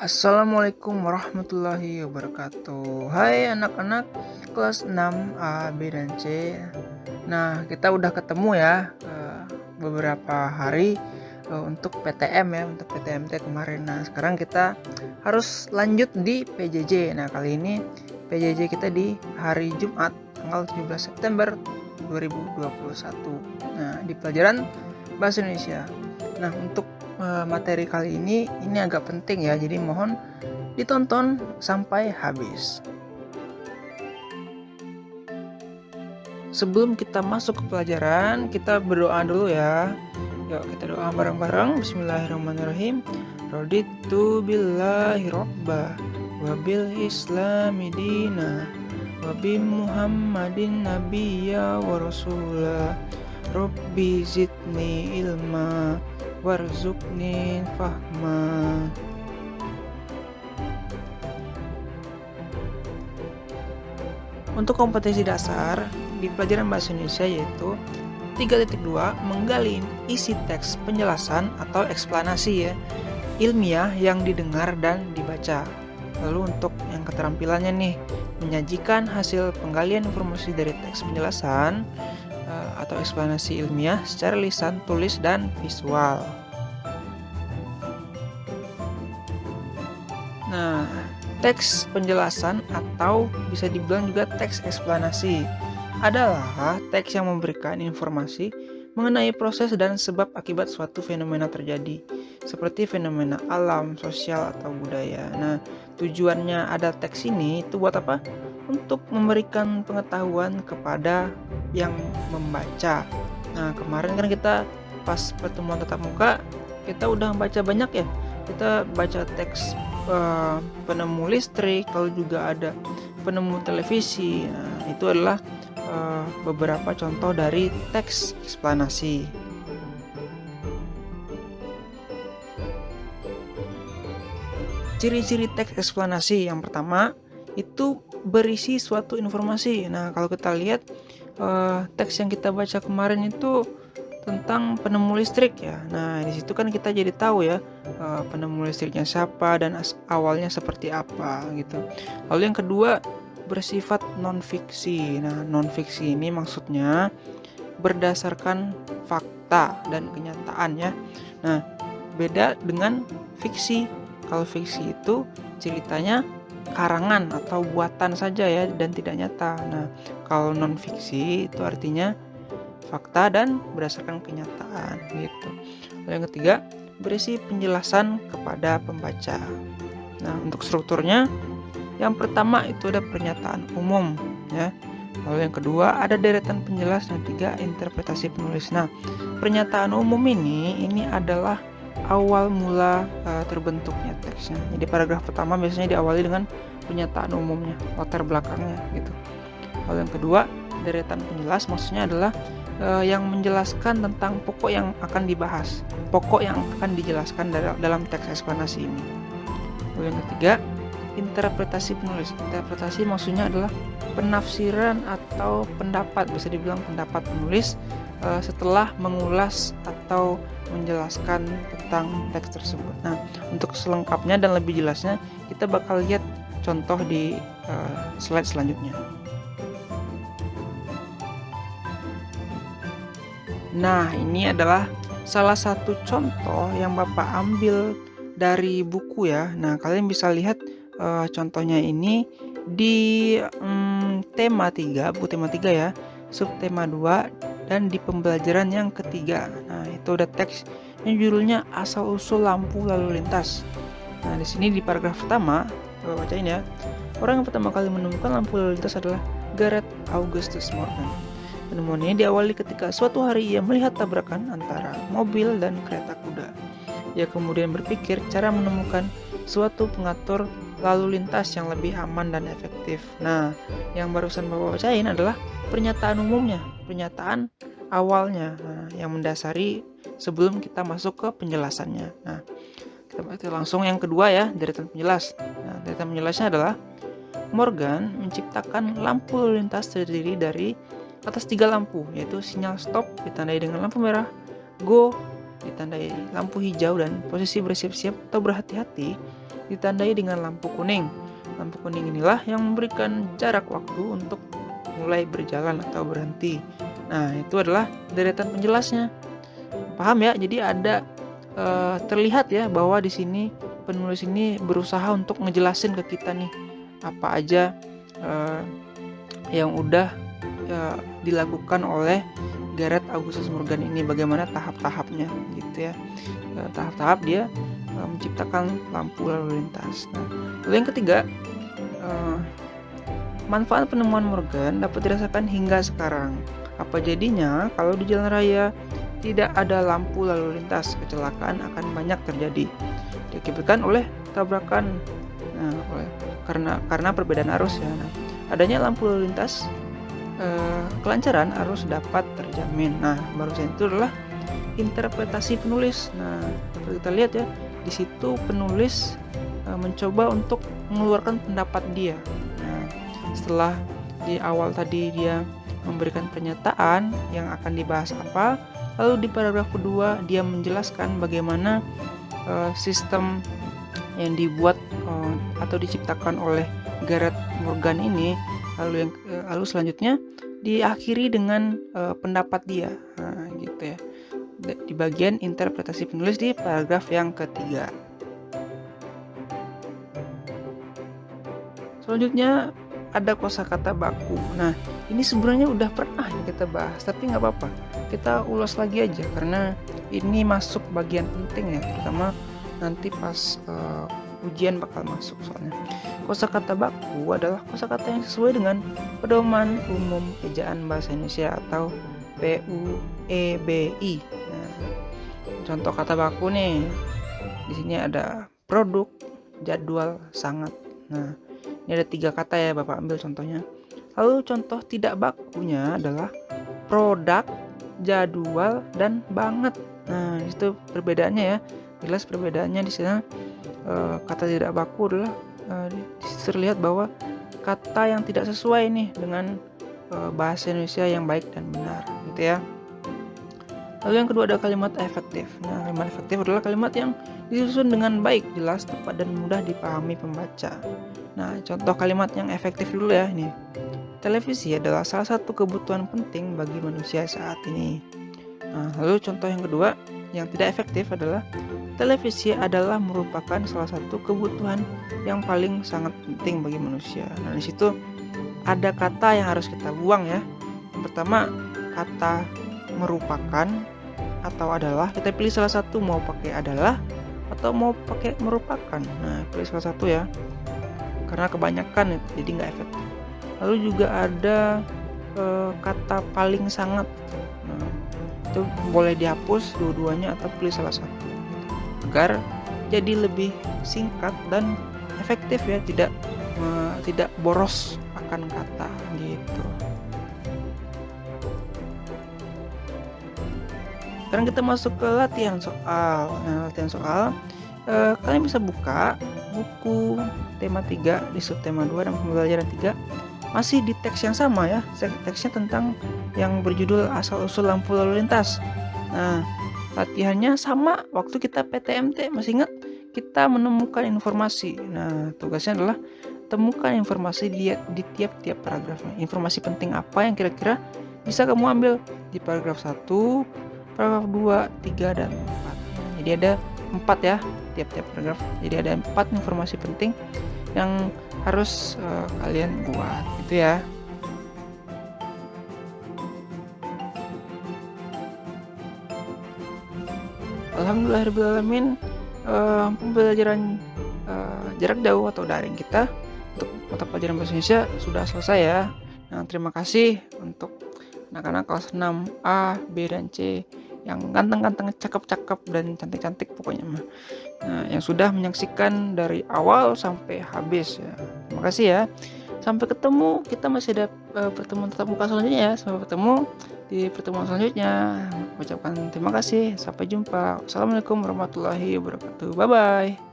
Assalamualaikum warahmatullahi wabarakatuh. Hai anak-anak kelas 6 A, B, dan C. Nah, kita udah ketemu ya beberapa hari untuk PTM ya, untuk PTMT kemarin. Nah, sekarang kita harus lanjut di PJJ. Nah, kali ini PJJ kita di hari Jumat tanggal 17 September 2021. Nah, di pelajaran Bahasa Indonesia. Nah, untuk materi kali ini agak penting ya, jadi mohon ditonton sampai habis. Sebelum kita masuk ke pelajaran, kita berdoa dulu ya. Yuk kita doa bareng-bareng. Bismillahirrahmanirrahim. Raditu billahi robba wa bil islami dina wa bi muhammadin nabiyya wa rasulah. Rabbi zidni ilma warzuqni fahma. Untuk kompetensi dasar di pelajaran bahasa Indonesia yaitu 3.2 menggali isi teks penjelasan atau eksplanasi ya ilmiah yang didengar dan dibaca. Lalu untuk yang keterampilannya nih, menyajikan hasil penggalian informasi dari teks penjelasan atau eksplanasi ilmiah secara lisan, tulis, dan visual. Nah, teks penjelasan atau bisa dibilang juga teks eksplanasi adalah teks yang memberikan informasi mengenai proses dan sebab akibat suatu fenomena terjadi, seperti fenomena alam, sosial, atau budaya. Nah, tujuannya ada teks ini itu buat apa? Untuk memberikan pengetahuan kepada yang membaca. Nah, kemarin kan kita pas pertemuan tatap muka, kita udah baca banyak ya. Kita baca teks penemu listrik, lalu juga ada penemu televisi. Nah, itu adalah beberapa contoh dari teks eksplanasi. Ciri-ciri teks eksplanasi yang pertama itu berisi suatu informasi. Nah, kalau kita lihat teks yang kita baca kemarin itu tentang penemu listrik ya. Nah, di situ kan kita jadi tahu ya penemu listriknya siapa dan awalnya seperti apa gitu. Lalu yang kedua bersifat non-fiksi. Nah, non-fiksi ini maksudnya berdasarkan fakta dan kenyataan ya. Nah, beda dengan fiksi. Kalau fiksi itu ceritanya karangan atau buatan saja ya dan tidak nyata. Nah, kalau non-fiksi itu artinya fakta dan berdasarkan kenyataan gitu. Lalu yang ketiga, berisi penjelasan kepada pembaca. Nah, untuk strukturnya yang pertama itu ada pernyataan umum ya. Lalu yang kedua ada deretan penjelas dan tiga interpretasi penulis. Nah, pernyataan umum ini adalah awal mula terbentuknya teksnya. Jadi paragraf pertama biasanya diawali dengan pernyataan umumnya, latar belakangnya gitu. Lalu yang kedua, deretan penjelas maksudnya adalah yang menjelaskan tentang pokok yang akan dibahas, pokok yang akan dijelaskan dalam teks eksplanasi ini. Lalu yang ketiga, interpretasi penulis. Interpretasi maksudnya adalah penafsiran atau pendapat, bisa dibilang pendapat penulis setelah mengulas atau menjelaskan tentang teks tersebut. Nah, untuk selengkapnya dan lebih jelasnya kita bakal lihat contoh di slide selanjutnya. Nah, ini adalah salah satu contoh yang Bapak ambil dari buku ya. Nah, kalian bisa lihat contohnya ini di tema 3, buku tema 3 ya, subtema 2 dan di pembelajaran yang ketiga. Nah, itu ada teks yang judulnya asal-usul lampu lalu lintas. Nah, di sini di paragraf pertama, Bapak bacain ya. Orang yang pertama kali menemukan lampu lalu lintas adalah Gareth Augustus Morgan. Penemuannya diawali ketika suatu hari ia melihat tabrakan antara mobil dan kereta kuda. Ia kemudian berpikir cara menemukan suatu pengatur lalu lintas yang lebih aman dan efektif. Nah, yang barusan Bapak bacain adalah pernyataan umumnya, pernyataan awalnya yang mendasari sebelum kita masuk ke penjelasannya. Nah, kita langsung yang kedua ya, deretan penjelas. Nah, deretan penjelasnya adalah Morgan menciptakan lampu lalu lintas terdiri dari atas 3 lampu, yaitu sinyal stop ditandai dengan lampu merah, go ditandai lampu hijau, dan posisi bersiap-siap atau berhati-hati ditandai dengan lampu kuning. Lampu kuning inilah yang memberikan jarak waktu untuk mulai berjalan atau berhenti. Nah, itu adalah deretan penjelasnya. Paham ya? Jadi ada terlihat ya bahwa di sini penulis ini berusaha untuk ngejelasin ke kita nih apa aja yang udah dilakukan oleh Gareth Augustus Morgan ini, bagaimana tahap-tahapnya gitu ya. Tahap-tahap dia menciptakan lampu lalu lintas. Nah, lalu yang ketiga, manfaat penemuan Morgan dapat dirasakan hingga sekarang. Apa jadinya kalau di jalan raya tidak ada lampu lalu lintas, kecelakaan akan banyak terjadi diakibatkan oleh tabrakan. Nah, karena perbedaan arus ya. Nah, adanya lampu lalu lintas, kelancaran arus dapat terjamin. Nah, barusan itu adalah interpretasi penulis. Nah, seperti kita lihat ya, di situ penulis mencoba untuk mengeluarkan pendapat dia. Nah, setelah di awal tadi dia memberikan pernyataan yang akan dibahas apa, lalu di paragraf kedua dia menjelaskan bagaimana sistem yang dibuat atau diciptakan oleh Gareth Morgan ini. Lalu selanjutnya diakhiri dengan pendapat dia, nah, gitu ya, di bagian interpretasi penulis di paragraf yang ketiga. Selanjutnya ada kosakata baku. Nah, ini sebenarnya udah pernah kita bahas, tapi nggak apa-apa, kita ulas lagi aja karena ini masuk bagian penting ya, terutama nanti pas ujian bakal masuk soalnya. Kosakata baku adalah kosakata yang sesuai dengan Pedoman Umum Ejaan Bahasa Indonesia atau PUEBI. Nah, contoh kata baku nih, di sini ada produk, jadwal, sangat. Nah, ini ada 3 kata ya, Bapak ambil contohnya. Lalu contoh tidak bakunya adalah produk, jadwal, dan banget. Nah, itu perbedaannya ya. Jelas perbedaannya di sana. Kata tidak baku adalah terlihat bahwa kata yang tidak sesuai nih dengan bahasa Indonesia yang baik dan benar, gitu ya. Lalu yang kedua ada kalimat efektif. Nah, kalimat efektif adalah kalimat yang disusun dengan baik, jelas, tepat, dan mudah dipahami pembaca. Nah, contoh kalimat yang efektif dulu ya ini. Televisi adalah salah satu kebutuhan penting bagi manusia saat ini. Nah, lalu contoh yang kedua yang tidak efektif adalah televisi adalah merupakan salah satu kebutuhan yang paling sangat penting bagi manusia. Nah, di situ ada kata yang harus kita buang ya. Yang pertama, kata merupakan atau adalah. Kita pilih salah satu, mau pakai adalah atau mau pakai merupakan. Nah, pilih salah satu ya. Karena kebanyakan jadi nggak efektif. Lalu juga ada kata paling sangat. Nah, itu boleh dihapus dua-duanya atau pilih salah satu agar jadi lebih singkat dan efektif ya, tidak boros akan kata gitu. Sekarang kita masuk ke latihan soal. Nah, latihan soal kalian bisa buka buku tema 3 di subtema 2 dan pembelajaran 3, masih di teks yang sama ya, teksnya tentang yang berjudul asal-usul lampu lalu lintas. Nah, latihannya sama waktu kita PTMT, masih ingat? Kita menemukan informasi. Nah, tugasnya adalah temukan informasi di tiap-tiap paragrafnya. Informasi penting apa yang kira-kira bisa kamu ambil di paragraf 1, paragraf 2, 3, dan 4. Jadi ada 4 ya tiap-tiap paragraf. Jadi ada 4 informasi penting yang harus kalian buat gitu ya. Alhamdulillahirobbilalamin, pembelajaran jarak jauh atau daring kita untuk mata pelajaran bahasa Indonesia sudah selesai ya. Nah, terima kasih untuk anak-anak kelas 6A, B, dan C yang ganteng-ganteng, cakep-cakep, dan cantik-cantik pokoknya mah. Nah, yang sudah menyaksikan dari awal sampai habis ya. Terima kasih ya. Sampai ketemu, kita masih ada pertemuan tatap muka selanjutnya ya. Sampai ketemu di pertemuan selanjutnya. Ucapkan terima kasih. Sampai jumpa. Assalamualaikum warahmatullahi wabarakatuh. Bye bye.